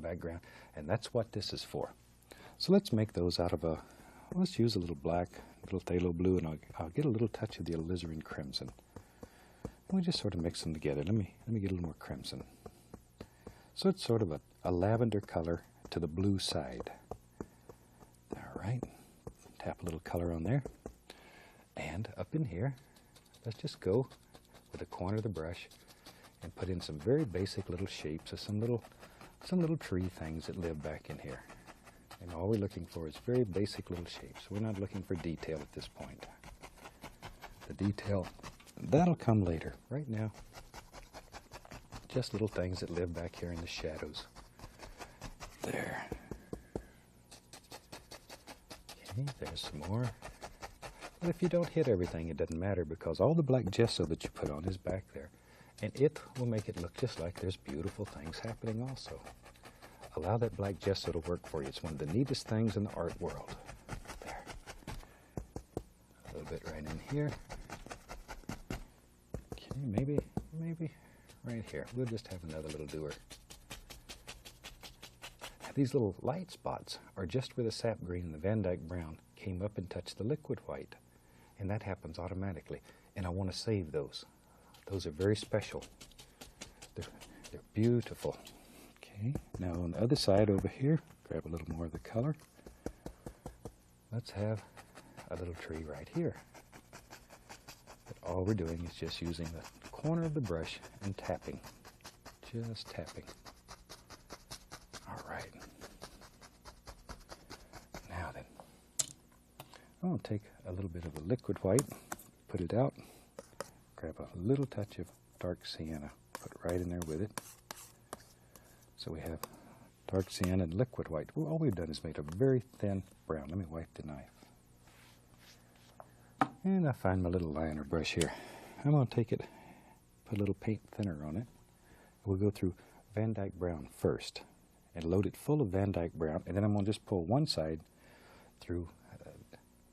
background, and that's what this is for. So let's make those out of let's use a little black, a little phthalo blue, and I'll get a little touch of the alizarin crimson. We just sort of mix them together. Let me get a little more crimson. So it's sort of a lavender color to the blue side. All right, tap a little color on there. And up in here, let's just go with the corner of the brush and put in some very basic little shapes of some little tree things that live back in here. And all we're looking for is very basic little shapes. We're not looking for detail at this point. The detail, that'll come later. Right now, just little things that live back here in the shadows. There. Okay, there's some more. But if you don't hit everything, it doesn't matter, because all the black gesso that you put on is back there. And it will make it look just like there's beautiful things happening also. Allow that black gesso to work for you. It's one of the neatest things in the art world. There. A little bit right in here. Okay, maybe right here. We'll just have another little doer. These little light spots are just where the sap green and the Van Dyke brown came up and touched the liquid white. And that happens automatically. And I want to save those. Those are very special. They're beautiful. Okay, now on the other side over here, grab a little more of the color. Let's have a little tree right here. But all we're doing is just using the corner of the brush and tapping. Just tapping. All right. Now then, I'm going to take a little bit of the liquid white, put it out, grab a little touch of dark sienna, put it right in there with it. So we have dark sienna and liquid white. Well, all we've done is made a very thin brown. Let me wipe the knife. And I find my little liner brush here. I'm going to take it, put a little paint thinner on it. We'll go through Van Dyke brown first and load it full of Van Dyke brown, and then I'm going to just pull one side through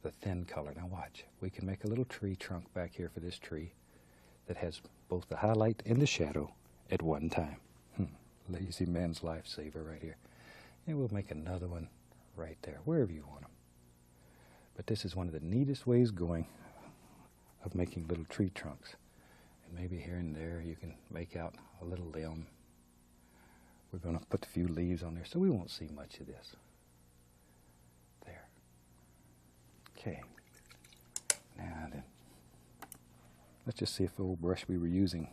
the thin color. Now watch. We can make a little tree trunk back here for this tree that has both the highlight and the shadow at one time. Lazy man's lifesaver right here. And we'll make another one right there, wherever you want them. But this is one of the neatest ways going of making little tree trunks. And maybe here and there you can make out a little limb. We're going to put a few leaves on there so we won't see much of this. There. Okay. Now then, let's just see if the old brush we were using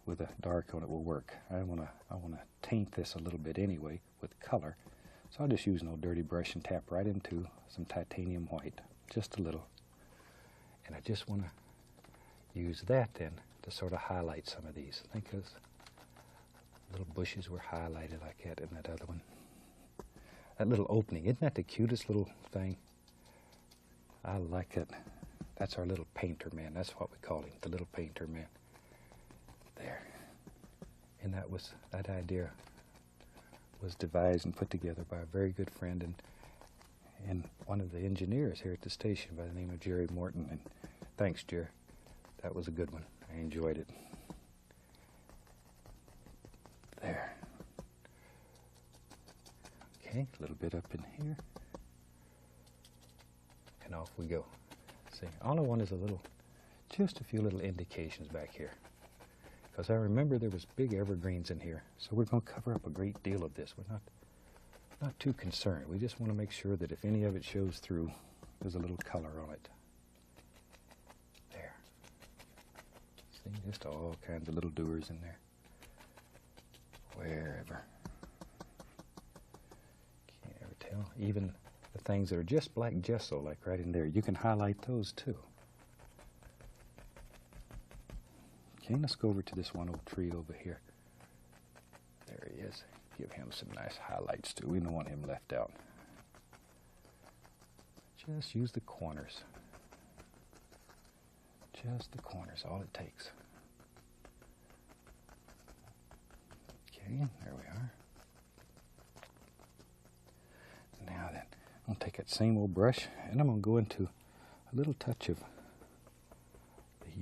with a dark on it will work. I want to taint this a little bit anyway with color. So I'll just use an old dirty brush and tap right into some titanium white, just a little. And I just want to use that then to sort of highlight some of these. I think those little bushes were highlighted like that in that other one. That little opening, isn't that the cutest little thing? I like it. That's our little painter man. That's what we call him, the little painter man. There. And that idea was devised and put together by a very good friend and one of the engineers here at the station by the name of Jerry Morton. And thanks, Jerry. That was a good one. I enjoyed it. There. Okay, a little bit up in here. And off we go. See, all I want is just a few little indications back here. Because I remember there was big evergreens in here, so we're going to cover up a great deal of this. We're not too concerned. We just want to make sure that if any of it shows through, there's a little color on it. There. See, just all kinds of little doers in there. Wherever. Can't ever tell. Even the things that are just black gesso, like right in there, you can highlight those too. Okay, let's go over to this one old tree over here. There he is. Give him some nice highlights too. We don't want him left out. Just use the corners. Just the corners, all it takes. Okay, there we are. Now then, I'm going to take that same old brush and I'm going to go into a little touch of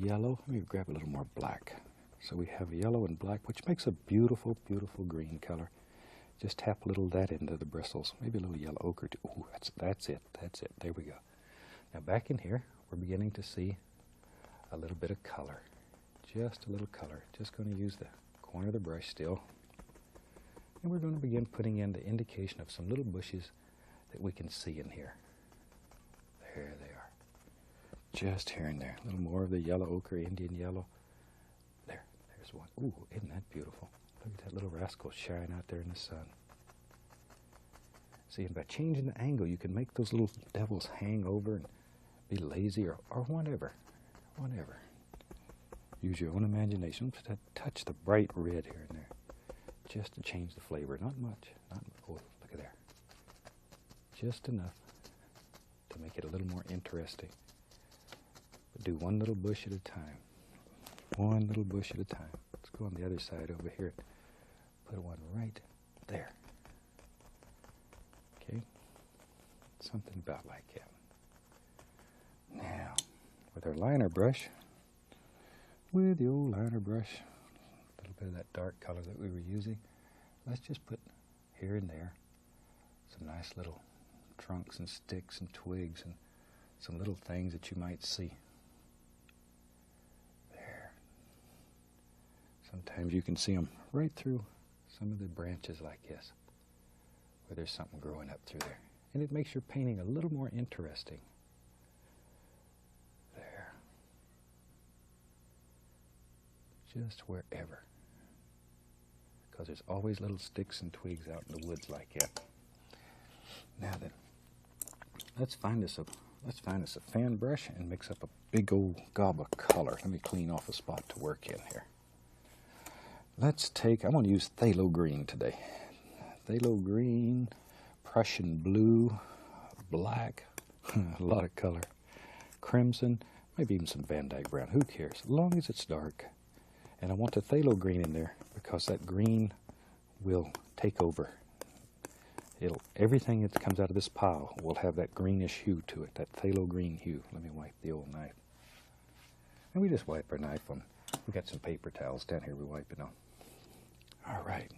yellow. Let me grab a little more black. So we have yellow and black, which makes a beautiful, beautiful green color. Just tap a little of that into the bristles. Maybe a little yellow ochre too. Ooh, that's it. That's it. There we go. Now back in here, we're beginning to see a little bit of color. Just a little color. Just going to use the corner of the brush still. And we're going to begin putting in the indication of some little bushes that we can see in here. There they are. Just here and there. A little more of the yellow ochre, Indian yellow. There's one. Ooh, isn't that beautiful? Look at that little rascal shine out there in the sun. See, and by changing the angle, you can make those little devils hang over and be lazy or whatever. Whatever. Use your own imagination. Just touch the bright red here and there. Just to change the flavor. Not much. Oh, look at there. Just enough to make it a little more interesting. But do one little bush at a time. One little bush at a time. Let's go on the other side over here. Put one right there. Okay? Something about like that. Now, with our liner brush, with the old liner brush, a little bit of that dark color that we were using, let's just put here and there some nice little trunks and sticks and twigs and some little things that you might see. There. Sometimes you can see them right through some of the branches like this, where there's something growing up through there. And it makes your painting a little more interesting. There. Just wherever. Because there's always little sticks and twigs out in the woods like that. Now then, let's find us a fan brush and mix up a big old gob of color. Let me clean off a spot to work in here. I'm going to use phthalo green today. Phthalo green, Prussian blue, black, a lot of color, crimson, maybe even some Van Dyke brown. Who cares? As long as it's dark. And I want the phthalo green in there because that green will take over. Everything that comes out of this pile will have that greenish hue to it, that phthalo green hue. Let me wipe the old knife. And we just wipe our knife on. We got some paper towels down here we wipe it on. All right,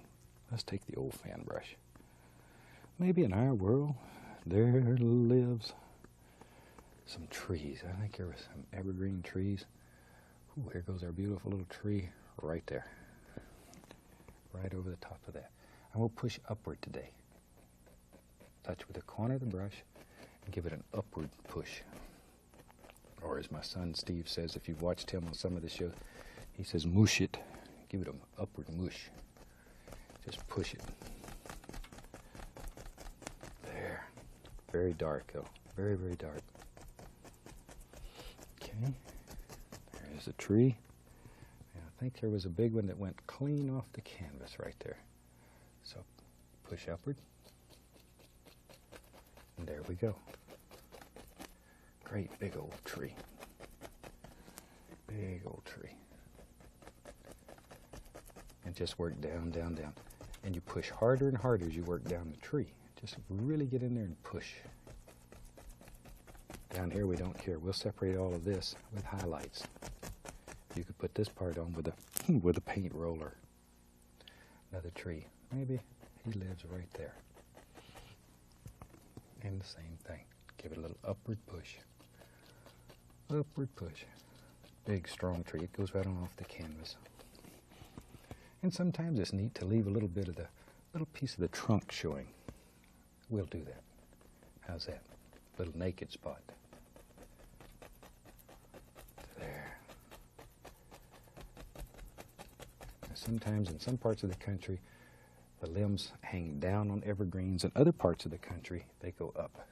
let's take the old fan brush. Maybe in our world, there lives some trees. I think there were some evergreen trees. Ooh, here goes our beautiful little tree right there. Right over the top of that. And we'll push upward today. Touch with the corner of the brush and give it an upward push. Or as my son Steve says, if you've watched him on some of the shows, he says mush it. Give it an upward mush. Just push it. There. Very dark though. Very, very dark. Okay. There's a tree. And I think there was a big one that went clean off the canvas right there. So push upward. And there we go. Great big old tree. Big old tree. And just work down, down, down. And you push harder and harder as you work down the tree. Just really get in there and push. Down here we don't care. We'll separate all of this with highlights. You could put this part on with a paint roller. Another tree. Maybe he lives right there. And the same thing. Give it a little upward push. Upward push. Big, strong tree. It goes right on off the canvas. And sometimes it's neat to leave a little bit of the little piece of the trunk showing. We'll do that. How's that? Little naked spot. There. Now sometimes in some parts of the country, the limbs hang down on evergreens. In other parts of the country, they go up.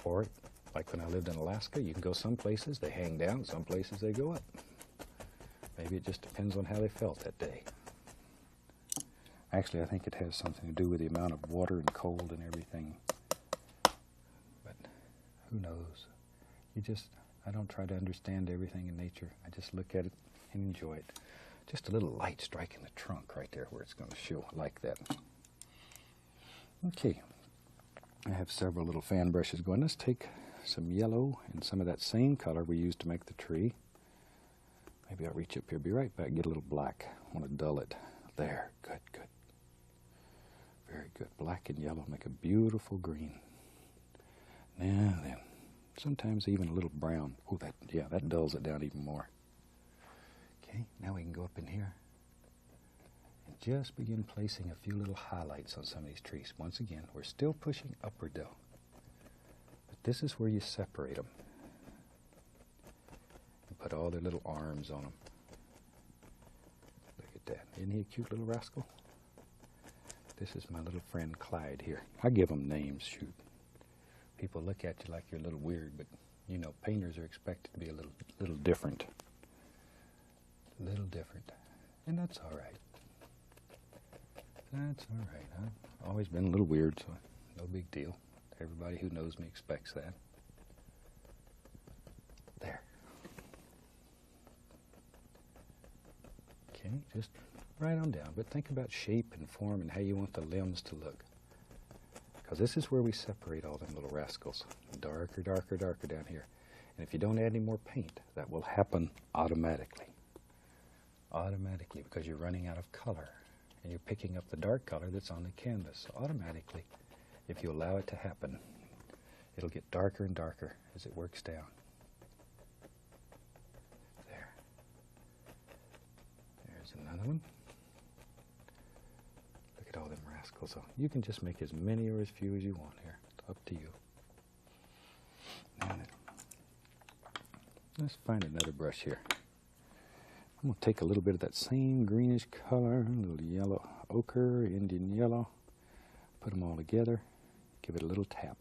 Or, like when I lived in Alaska, you can go some places, they hang down, some places they go up. Maybe it just depends on how they felt that day. Actually, I think it has something to do with the amount of water and cold and everything. But who knows? I don't try to understand everything in nature. I just look at it and enjoy it. Just a little light striking the trunk right there where it's going to show like that. Okay, I have several little fan brushes going. Let's take some yellow and some of that same color we used to make the tree. Maybe I'll reach up here, be right back, get a little black. I want to dull it. There, good, good. Good. Black and yellow make a beautiful green. Now then, sometimes even a little brown. Oh, that dulls it down even more. Okay, now we can go up in here and just begin placing a few little highlights on some of these trees. Once again, we're still pushing upward though. But this is where you separate them. And put all their little arms on them. Look at that. Isn't he a cute little rascal? This is my little friend Clyde here. I give them names, shoot. People look at you like you're a little weird, but you know, painters are expected to be a little different. Little different. And that's all right. That's all right. I've always been a little weird, so no big deal. Everybody who knows me expects that. There. Okay, just right on down. But think about shape and form and how you want the limbs to look. Because this is where we separate all them little rascals. Darker, darker, darker down here. And if you don't add any more paint, that will happen automatically. Automatically, because you're running out of color. And you're picking up the dark color that's on the canvas. So automatically, if you allow it to happen, it'll get darker and darker as it works down. There. There's another one. Look at all them rascals. So you can just make as many or as few as you want here. It's up to you. Now then, let's find another brush here. I'm going to take a little bit of that same greenish color, a little yellow ochre, Indian yellow, put them all together, give it a little tap.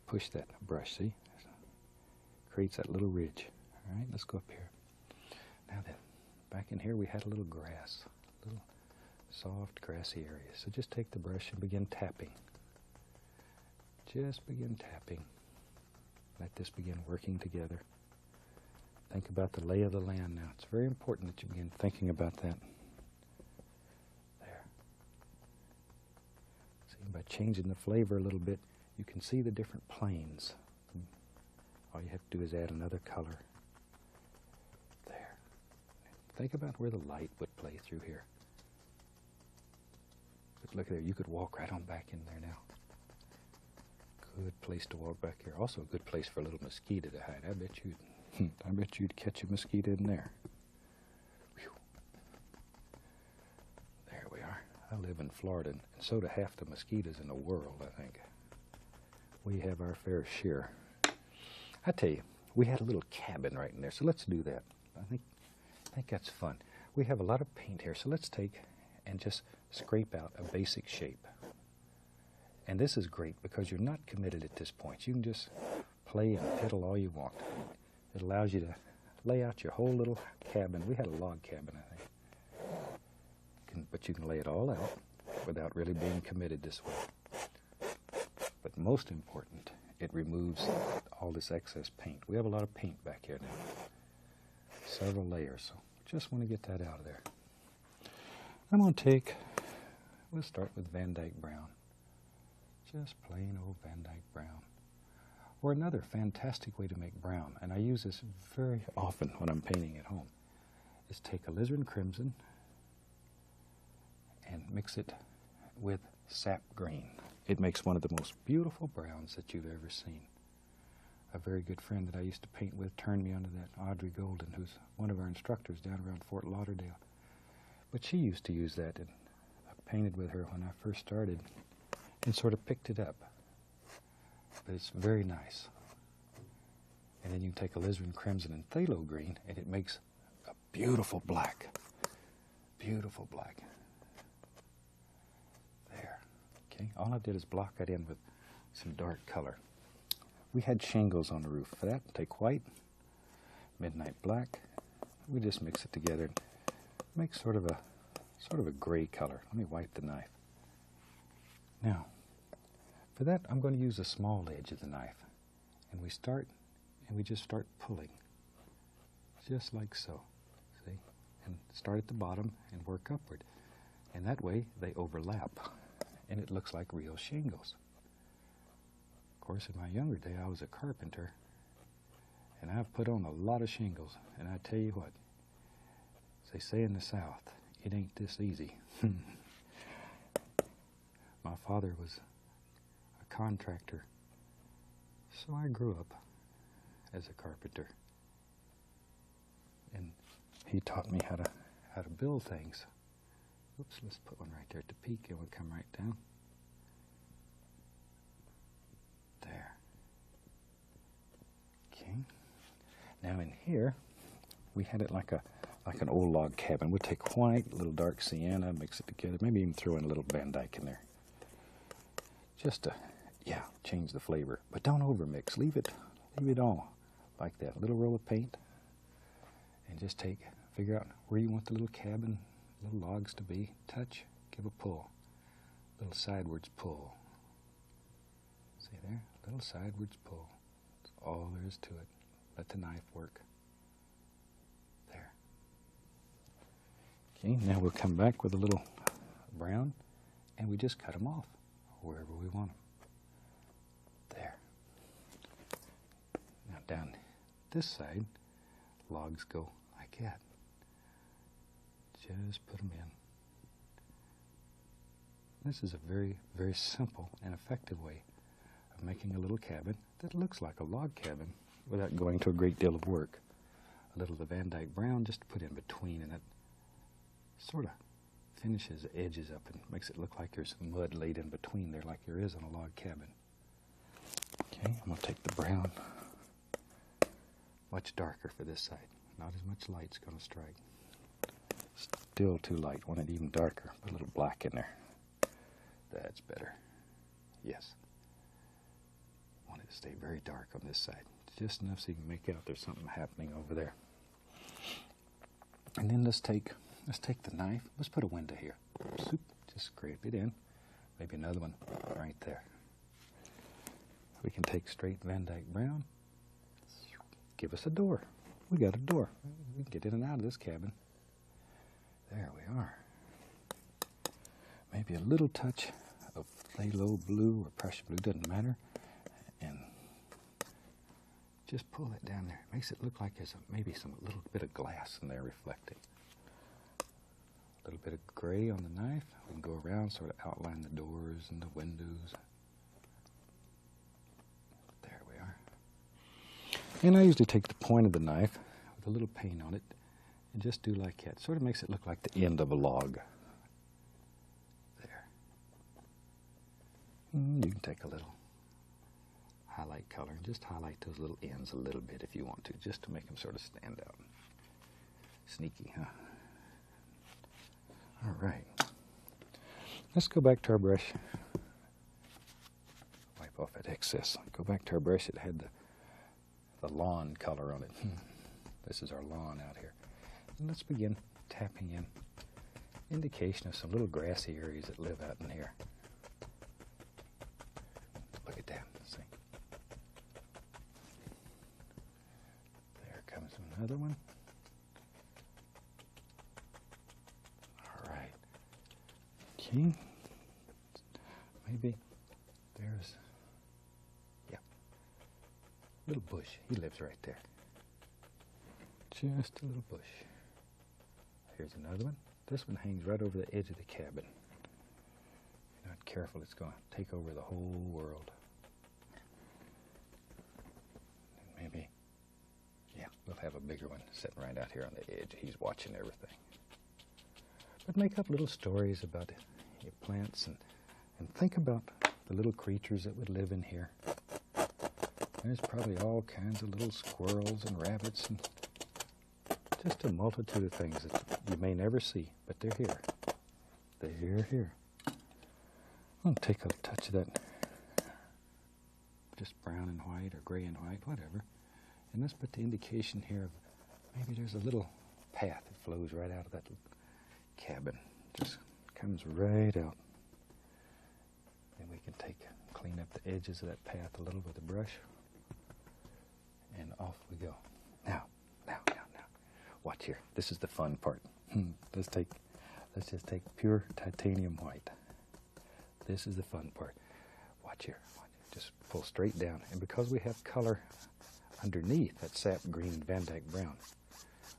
Push that brush, see? Creates that little ridge. All right, let's go up here. Now then, back in here we had a little grass, little soft grassy area. So just take the brush and begin tapping. Just begin tapping. Let this begin working together. Think about the lay of the land now. It's very important that you begin thinking about that. There. See, by changing the flavor a little bit, you can see the different planes. All you have to do is add another color. There. Think about where the light would play through here. But look there, you could walk right on back in there now. Good place to walk back here. Also a good place for a little mosquito to hide. I bet you'd catch a mosquito in there. Whew. There we are. I live in Florida, and so do half the mosquitoes in the world, I think. We have our fair share. I tell you, we had a little cabin right in there, so let's do that. I think that's fun. We have a lot of paint here, so let's take and just scrape out a basic shape. And this is great because you're not committed at this point. You can just play and piddle all you want. It allows you to lay out your whole little cabin. We had a log cabin, I think. But you can lay it all out without really being committed this way. But most important, it removes all this excess paint. We have a lot of paint back here now. Several layers, so just want to get that out of there. I'm going to we'll start with Van Dyke Brown. Just plain old Van Dyke Brown. Or another fantastic way to make brown, and I use this very often when I'm painting at home, is take alizarin crimson and mix it with sap green. It makes one of the most beautiful browns that you've ever seen. A very good friend that I used to paint with turned me onto that, Audrey Golden, who's one of our instructors down around Fort Lauderdale. But she used to use that, and I painted with her when I first started and sort of picked it up. But it's very nice. And then you take alizarin crimson and phthalo green, and it makes a beautiful black. Beautiful black. There. Okay, all I did is block that in with some dark color. We had shingles on the roof. For that, take white, midnight black. We just mix it together and make sort of a gray color. Let me wipe the knife. Now, for that, I'm going to use a small edge of the knife. And we just start pulling. Just like so. See? And start at the bottom and work upward. And that way, they overlap. And it looks like real shingles. Of course, in my younger day, I was a carpenter. And I've put on a lot of shingles. And I tell you what, as they say in the South, it ain't this easy. father was a contractor, so I grew up as a carpenter. And he taught me how to build things. Oops, let's put one right there at the peak and we'll come right down. There. Okay. Now in here, we had it like an old log cabin. We'll take white, a little dark sienna, mix it together, maybe even throw in a little Van Dyke in there. Just to, yeah, change the flavor. But don't overmix. Leave it all like that. A little roll of paint. And just figure out where you want the little cabin, little logs to be. Touch, give a pull. Little sidewards pull. See there? Little sidewards pull. That's all there is to it. Let the knife work. There. Okay, now we'll come back with a little brown, and we just cut them off wherever we want them. There. Now down this side, logs go like that. Just put them in. This is a very, very simple and effective way of making a little cabin that looks like a log cabin without going to a great deal of work. A little of the Van Dyke brown just to put in between, and it sort of finishes the edges up and makes it look like there's mud laid in between there like there is on a log cabin. Okay, I'm going to take the brown much darker for this side. Not as much light's going to strike. Still too light. Want it even darker. Put a little black in there. That's better. Yes. Want it to stay very dark on this side. Just enough so you can make out there's something happening over there. And then let's take the knife. Let's put a window here. Just scrape it in. Maybe another one right there. We can take straight Van Dyke brown. Give us a door. We got a door. We can get in and out of this cabin. There we are. Maybe a little touch of phthalo blue or Prussian blue, doesn't matter. And just pull it down there. Makes it look like there's maybe some little bit of glass in there reflecting. A little bit of gray on the knife. We can go around, sort of outline the doors and the windows. There we are. And I usually take the point of the knife with a little paint on it and just do like that. Sort of makes it look like the end of a log. There. You can take a little highlight color and just highlight those little ends a little bit if you want to, just to make them sort of stand out. Sneaky, huh? All right. Let's go back to our brush. Wipe off that excess. Go back to our brush. It had the lawn color on it. This is our lawn out here. And let's begin tapping in indication of some little grassy areas that live out in here. Look at that. See? There comes another one. All right. Okay. Maybe there's, yeah, little bush. He lives right there. Just a little bush. Here's another one. This one hangs right over the edge of the cabin. If you're not careful, it's going to take over the whole world. And maybe, yeah, we'll have a bigger one sitting right out here on the edge. He's watching everything. But make up little stories about your plants and think about the little creatures that would live in here. There's probably all kinds of little squirrels and rabbits and just a multitude of things that you may never see, but they're here. They're here. I'll take a touch of that, just brown and white or gray and white, whatever. And let's put the indication here of maybe there's a little path that flows right out of that cabin. Just comes right out. And we can clean up the edges of that path a little with a brush. And off we go. Now. Watch here. This is the fun part. Let's just take pure titanium white. This is the fun part. Watch here. Just pull straight down. And because we have color underneath that sap green and Van Dyke brown,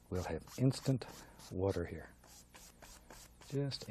we'll have instant water here. Just